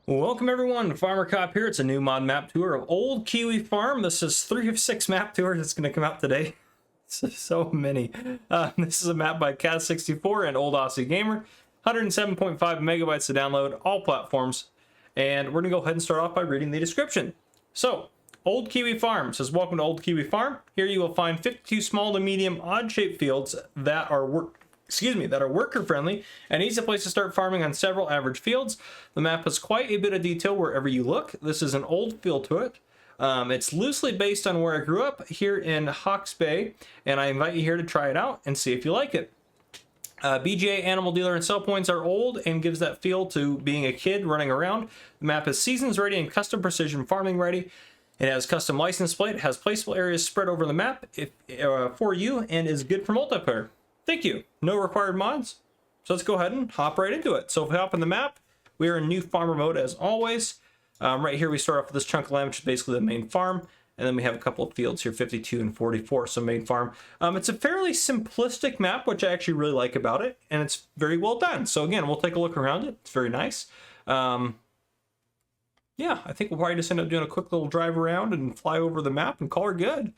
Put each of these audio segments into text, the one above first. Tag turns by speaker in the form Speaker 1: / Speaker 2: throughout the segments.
Speaker 1: Welcome everyone, Farmer Cop here. It's a new mod map tour of Old Kiwi Farm. This is 3 of 6 map tours that's going to come out today. So many. This is a map by Cat64 and Old Aussie Gamer. 107.5 megabytes to download, all platforms. And we're going to go ahead and start off by reading the description. So, Old Kiwi Farm says, welcome to Old Kiwi Farm. Here you will find 52 small to medium odd-shaped fields that are worker friendly and easy place to start farming on several average fields. The map has quite a bit of detail wherever you look. This is an old feel to it. It's loosely based on where I grew up here in Hawke's Bay, and I invite you here to try it out and see if you like it. BGA animal dealer and sell points are old and gives that feel to being a kid running around. The map is seasons ready and custom precision farming ready. It has custom license plate, it has placeable areas spread over the map for you, and is good for multiplayer. Thank you. No required mods. So let's go ahead and hop right into it. So if we hop on the map, we are in new farmer mode as always. Right here we start off with this chunk of land, which is basically the main farm. And then we have a couple of fields here, 52 and 44, so main farm. It's a fairly simplistic map, which I actually really like about it. And it's very well done. So again, we'll take a look around it. It's very nice. Yeah, I think we'll probably just end up doing a quick little drive around and fly over the map and call her good.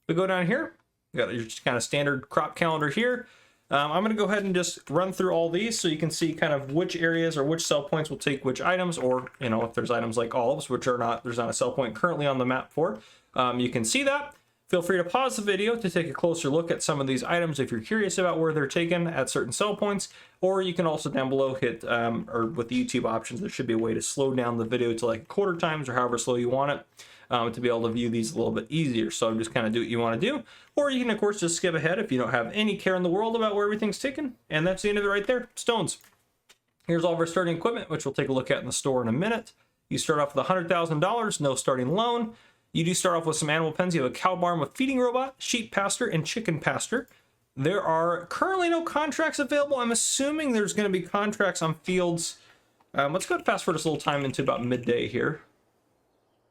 Speaker 1: We go down here. We got your just kind of standard crop calendar here. I'm going to go ahead and just run through all these so you can see kind of which areas or which sell points will take which items, or, you know, if there's items like olives, which are not, there's not a sell point currently on the map for. You can see that. Feel free to pause the video to take a closer look at some of these items if you're curious about where they're taken at certain sell points, or you can also down below hit, or with the YouTube options, there should be a way to slow down the video to like quarter times or however slow you want it. To be able to view these a little bit easier. So just kind of do what you want to do. Or you can, of course, just skip ahead if you don't have any care in the world about where everything's taken. And that's the end of it right there. Stones. Here's all of our starting equipment, which we'll take a look at in the store in a minute. You start off with $100,000, no starting loan. You do start off with some animal pens. You have a cow barn with feeding robot, sheep pasture, and chicken pasture. There are currently no contracts available. I'm assuming there's going to be contracts on fields. Let's go fast forward this little time into about midday here.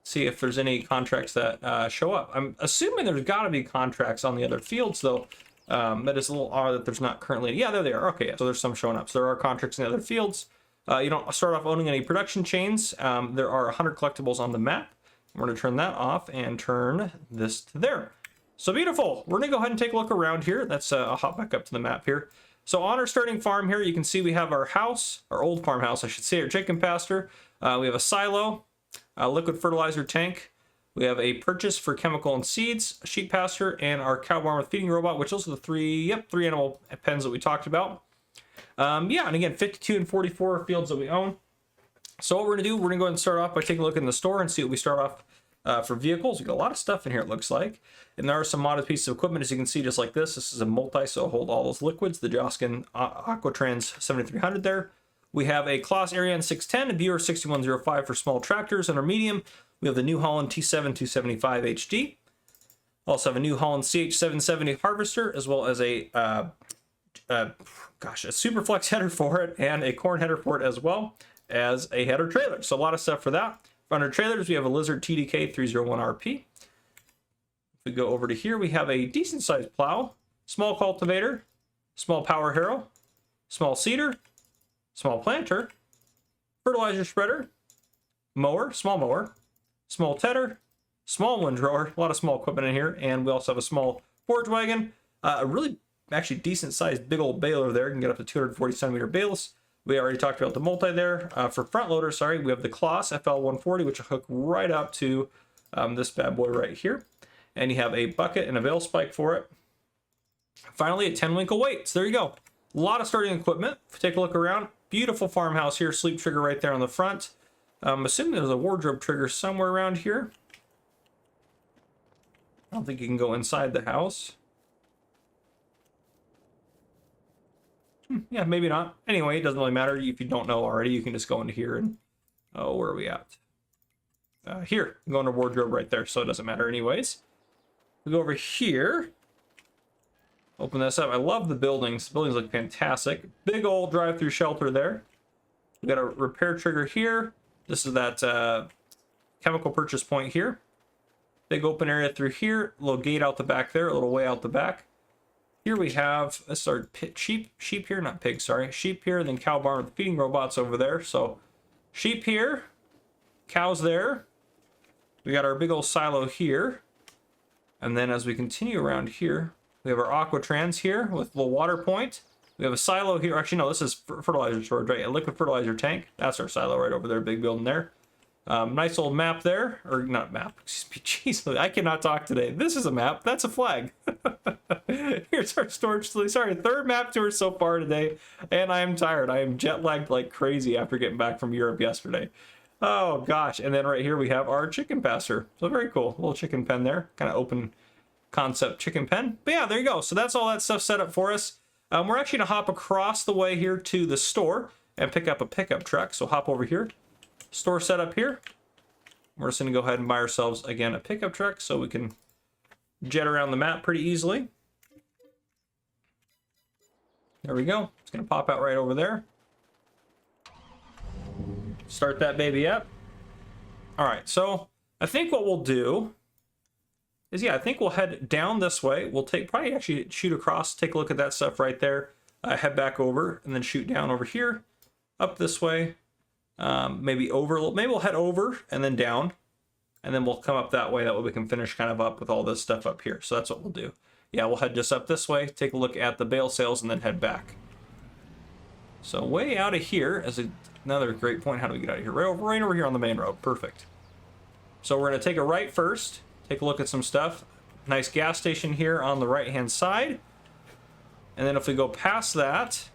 Speaker 1: See if there's any contracts that show up. I'm assuming there's got to be contracts on the other fields, though. That is a little odd that there's not currently. Yeah, there they are. Okay, so there's some showing up. So there are contracts in the other fields. You don't start off owning any production chains. There are 100 collectibles on the map. We're going to turn that off and turn this to there. So beautiful. We're going to go ahead and take a look around here. I'll hop back up to the map here. So on our starting farm here, you can see we have our house, our old farmhouse, I should say, our chicken pasture. We have a silo. A liquid fertilizer tank. We have a purchase for chemical and seeds, a sheep pasture, and our cow barn with feeding robot, which those are the three animal pens that we talked about. Yeah, and again, 52 and 44 fields that we own. So what we're gonna do, we're gonna go ahead and start off by taking a look in the store and see what we start off for vehicles. We got a lot of stuff in here, it looks like. And there are some modded pieces of equipment, as you can see, just like this. This is a multi, so it'll hold all those liquids. The Joskin Aquatrans 7300 there. We have a Kloss Ariane 610, a Buer 6105 for small tractors, and our medium, we have the New Holland T7 275 HD. Also have a New Holland CH770 harvester, as well as a Superflex header for it, and a corn header for it, as well as a header trailer. So a lot of stuff for that. Under trailers, we have a Lizard TDK 301RP. If we go over to here, we have a decent sized plow, small cultivator, small power harrow, small seeder, small planter, fertilizer spreader, mower, small tedder, small windrower, a lot of small equipment in here, and we also have a small forage wagon, a really actually decent sized big old baler there. You can get up to 240 centimeter bales. We already talked about the multi there. For front loader, sorry, we have the Kloss FL140, which will hook right up to this bad boy right here. And you have a bucket and a bale spike for it. Finally, a 10 winkle weight. So there you go. A lot of starting equipment. If you take a look around, beautiful farmhouse here, sleep trigger right there on the front. I'm assuming there's a wardrobe trigger somewhere around here. I don't think you can go inside the house. Yeah, maybe not. Anyway, it doesn't really matter. If you don't know already, you can just go into here and, oh, where are we at? Here, go into wardrobe right there, so it doesn't matter anyways. We go over here. Open this up. I love the buildings. The buildings look fantastic. Big old drive-through shelter there. We got a repair trigger here. This is that chemical purchase point here. Big open area through here. A little gate out the back there. A little way out the back. Here we have, this is our sheep here, not pigs, sorry. Sheep here, and then cow barn with feeding robots over there. So sheep here, cows there. We got our big old silo here. And then as we continue around here, we have our Aquatrans here with a little water point. We have a silo here. Actually, no, this is fertilizer storage, right? A liquid fertilizer tank. That's our silo right over there, big building there. Nice old map there. Or not map, excuse me. Jeez, I cannot talk today. This is a map. That's a flag. Here's our storage facility. Sorry, third map tour so far today. And I am tired. I am jet lagged like crazy after getting back from Europe yesterday. Oh, gosh. And then right here we have our chicken pasture. So very cool. Little chicken pen there. Kind of open concept chicken pen. But yeah, there you go. So that's all that stuff set up for us. We're actually going to hop across the way here to the store and pick up a pickup truck. So hop over here. Store set up here. We're just going to go ahead and buy ourselves, again, a pickup truck so we can jet around the map pretty easily. There we go. It's going to pop out right over there. Start that baby up. All right, so I think what we'll do is, yeah, I think we'll head down this way. We'll probably actually shoot across, take a look at that stuff right there, head back over, and then shoot down over here, up this way, maybe over, maybe we'll head over and then down, and then we'll come up that way. That way we can finish kind of up with all this stuff up here. So that's what we'll do. Yeah, we'll head just up this way, take a look at the bale sales, and then head back. So way out of here is another great point. How do we get out of here? Right over here on the main road. Perfect. So we're going to take a right first, take a look at some stuff. Nice gas station here on the right-hand side. And then if we go past that,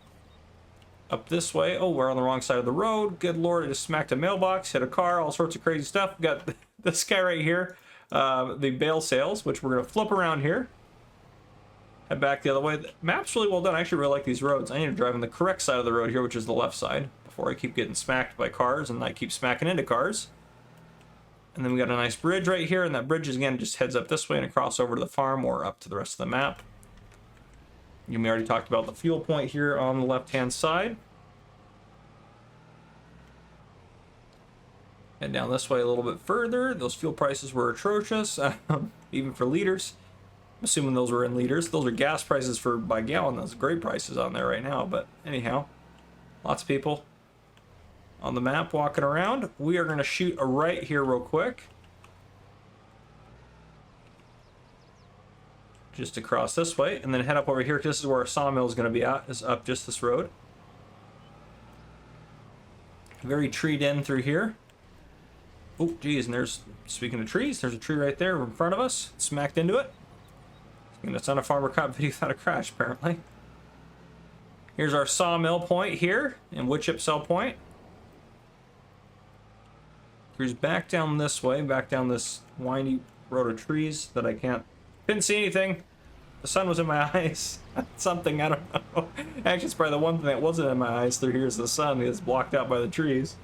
Speaker 1: up this way, oh, we're on the wrong side of the road. Good Lord, I just smacked a mailbox, hit a car, all sorts of crazy stuff. We got this guy right here, the bale sales, which we're going to flip around here. Head back the other way. The map's really well done. I actually really like these roads. I need to drive on the correct side of the road here, which is the left side, before I keep getting smacked by cars and I keep smacking into cars. And then we got a nice bridge right here, and that bridge, again, just heads up this way and across over to the farm or up to the rest of the map. We already talked about the fuel point here on the left-hand side. Head down this way a little bit further. Those fuel prices were atrocious, even for liters. I'm assuming those were in liters. Those are gas prices for by gallon. Those are great prices on there right now. But anyhow, lots of people on the map walking around. We are going to shoot a right here real quick. Just across this way. And then head up over here. This is where our sawmill is going to be at. Is up just this road. Very treed in through here. Oh, geez. And there's, speaking of trees, there's a tree right there in front of us. Smacked into it. And it's on a Farmer Cop video without a crash, apparently. Here's our sawmill point here in wood chip cell point. Cruise back down this way, back down this windy road of trees that I couldn't see anything. The sun was in my eyes. Something, I don't know. Actually, it's probably the one thing that wasn't in my eyes through here is the sun. It's blocked out by the trees.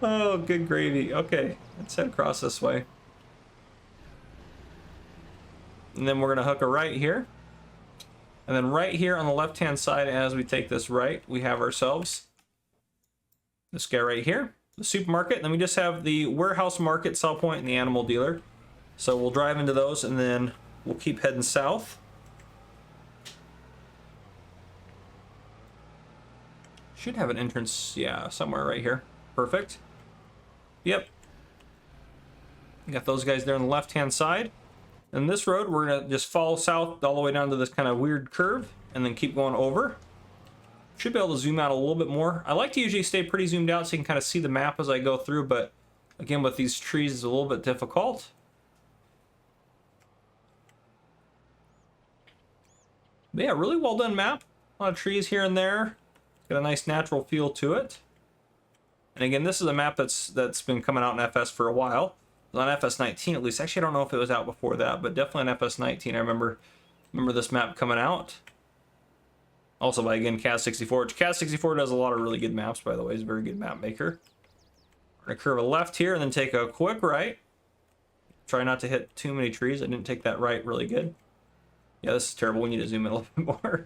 Speaker 1: Oh, good gravy. Okay, let's head across this way. And then we're going to hook a right here. And then right here on the left-hand side, as we take this right, we have ourselves this guy right here, the supermarket. And then we just have the warehouse market, sell point, and the animal dealer. So we'll drive into those, and then we'll keep heading south. Should have an entrance, yeah, somewhere right here. Perfect. Yep. Got those guys there on the left-hand side. And this road, we're going to just follow south all the way down to this kind of weird curve and then keep going over. Should be able to zoom out a little bit more. I like to usually stay pretty zoomed out so you can kind of see the map as I go through, but again, with these trees, it's a little bit difficult. But yeah, really well done map. A lot of trees here and there. Got a nice natural feel to it. And again, this is a map that's been coming out in FS for a while. It was on FS19 at least. Actually, I don't know if it was out before that, but definitely on FS19. I remember this map coming out. Also by, again, Kaz64, which Kaz64 does a lot of really good maps, by the way. He's a very good map maker. We're going to curve a left here and then take a quick right. Try not to hit too many trees. I didn't take that right really good. Yeah, this is terrible. We need to zoom in a little bit more.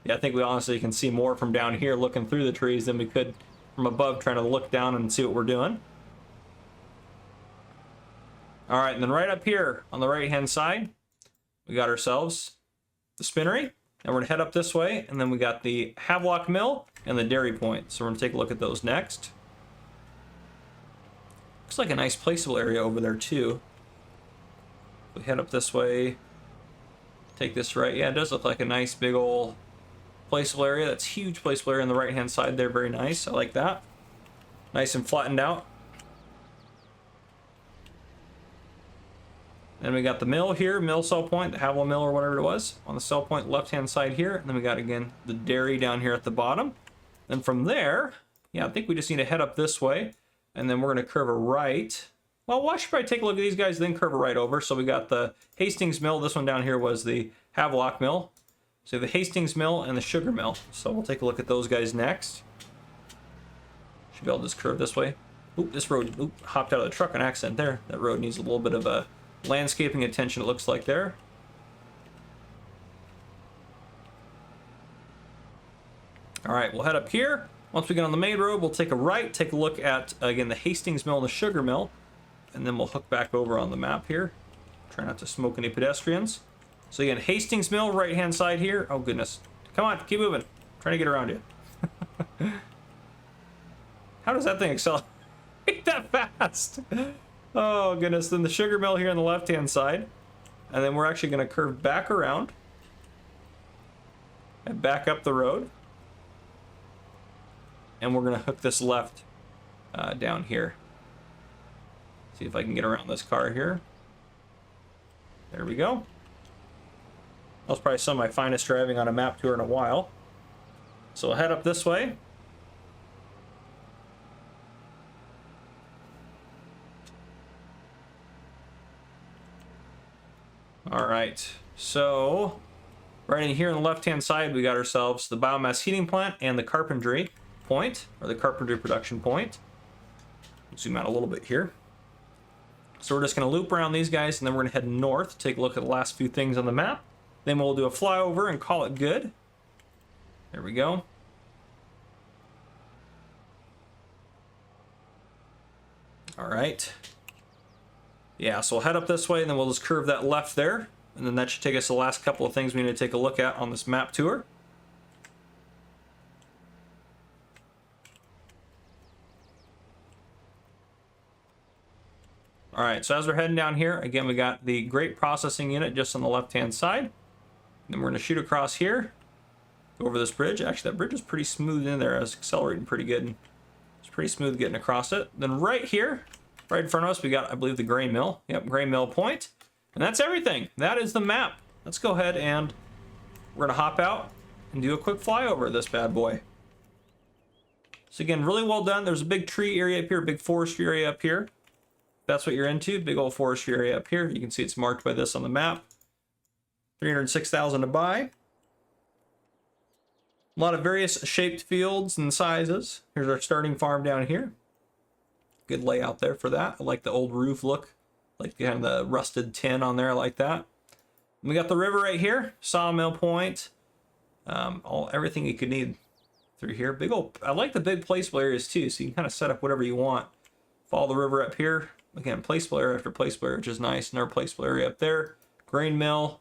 Speaker 1: Yeah, I think we honestly can see more from down here looking through the trees than we could from above trying to look down and see what we're doing. All right, and then right up here on the right-hand side, we got ourselves the spinnery, and we're gonna head up this way, and then we got the Havelock Mill and the dairy point. So we're gonna take a look at those next. Looks like a nice placeable area over there too. We head up this way, take this right. Yeah, it does look like a nice big old placeable area. That's huge placeable area on the right hand side there. Very nice. I like that. Nice and flattened out. Then we got the mill here, mill cell point, the Havilah mill or whatever it was, on the cell point left hand side here. And then we got again the dairy down here at the bottom. Then from there, yeah, I think we just need to head up this way, and then we're going to curve a right. Well, why should probably take a look at these guys, then curve a right over. So we got the Hastings mill. This one down here was the Havelock mill. So the Hastings mill and the sugar mill. So we'll take a look at those guys next. Should be able to just curve this way. Oop, this road hopped out of the truck on accident there. That road needs a little bit of a landscaping attention, it looks like there. All right, we'll head up here. Once we get on the main road, we'll take a right, take a look at, again, the Hastings mill and the sugar mill, and then we'll hook back over on the map here. Try not to smoke any pedestrians. So again, Hastings mill, right-hand side here. Oh, goodness. Come on, keep moving. Trying to get around you. How does that thing accelerate that fast? Oh, goodness. Then the sugar mill here on the left-hand side. And then we're actually going to curve back around and back up the road. And we're going to hook this left down here. See if I can get around this car here. There we go. That was probably some of my finest driving on a map tour in a while. So we'll head up this way. All right, so right in here on the left-hand side, we got ourselves the biomass heating plant and the carpentry point, or the carpentry production point. Zoom out a little bit here. So we're just going to loop around these guys, and then we're going to head north, take a look at the last few things on the map. Then we'll do a flyover and call it good. There we go. All right. Yeah, so we'll head up this way, and then we'll just curve that left there. And then that should take us to the last couple of things we need to take a look at on this map tour. All right, so as we're heading down here, again, we got the grape processing unit just on the left-hand side. Then we're going to shoot across here, go over this bridge. Actually, that bridge is pretty smooth in there. I was accelerating pretty good. It's pretty smooth getting across it. Then right here, right in front of us, we got, I believe, the grain mill. Yep, grain mill point. And that's everything. That is the map. Let's go ahead and we're going to hop out and do a quick flyover of this bad boy. So again, really well done. There's a big tree area up here, big forestry area up here. If that's what you're into, big old forestry area up here. You can see it's marked by this on the map. 306,000 to buy. A lot of various shaped fields and sizes. Here's our starting farm down here. Good layout there for that. I like the old roof look. Like kind of the rusted tin on there. I like that. And we got the river right here. Sawmill point. Everything you could need through here. Big old, I like the big placeable areas too, so you can kind of set up whatever you want. Follow the river up here. Again, placeable area after placeable area, which is nice. Another placeable area up there. Grain mill.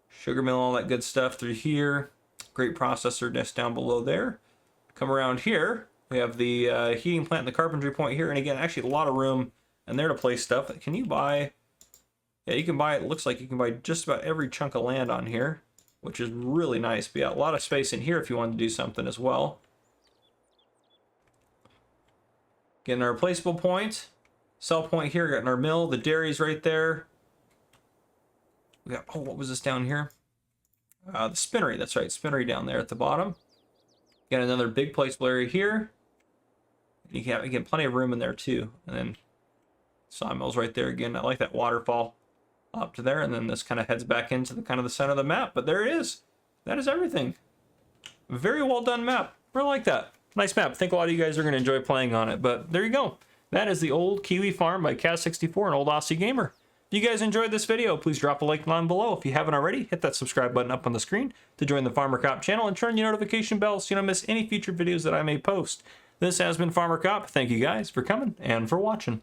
Speaker 1: Sugar mill, all that good stuff through here. Great processor just down below there. Come around here. We have the heating plant and the carpentry point here. And again, actually a lot of room in there to place stuff. Can you buy... Yeah, you can buy, it looks like you can buy just about every chunk of land on here, which is really nice. But yeah, a lot of space in here if you want to do something as well. Getting our placeable point. Cell point here, got our mill. The dairy's right there. We got, oh, what was this down here? The spinnery, that's right, spinnery down there at the bottom. Got another big placeable area here. You can get plenty of room in there too. And then sawmills right there again. I like that waterfall up to there. And then this kind of heads back into the kind of the center of the map. But there it is. That is everything. Very well done map. Really like that. Nice map. I think a lot of you guys are going to enjoy playing on it. But there you go. That is the Old Kiwi Farm by Cat64, an old Aussie gamer. If you guys enjoyed this video, please drop a like down below. If you haven't already, hit that subscribe button up on the screen to join the Farmer Cop channel and turn your notification bell so you don't miss any future videos that I may post. This has been Farmer Cop. Thank you guys for coming and for watching.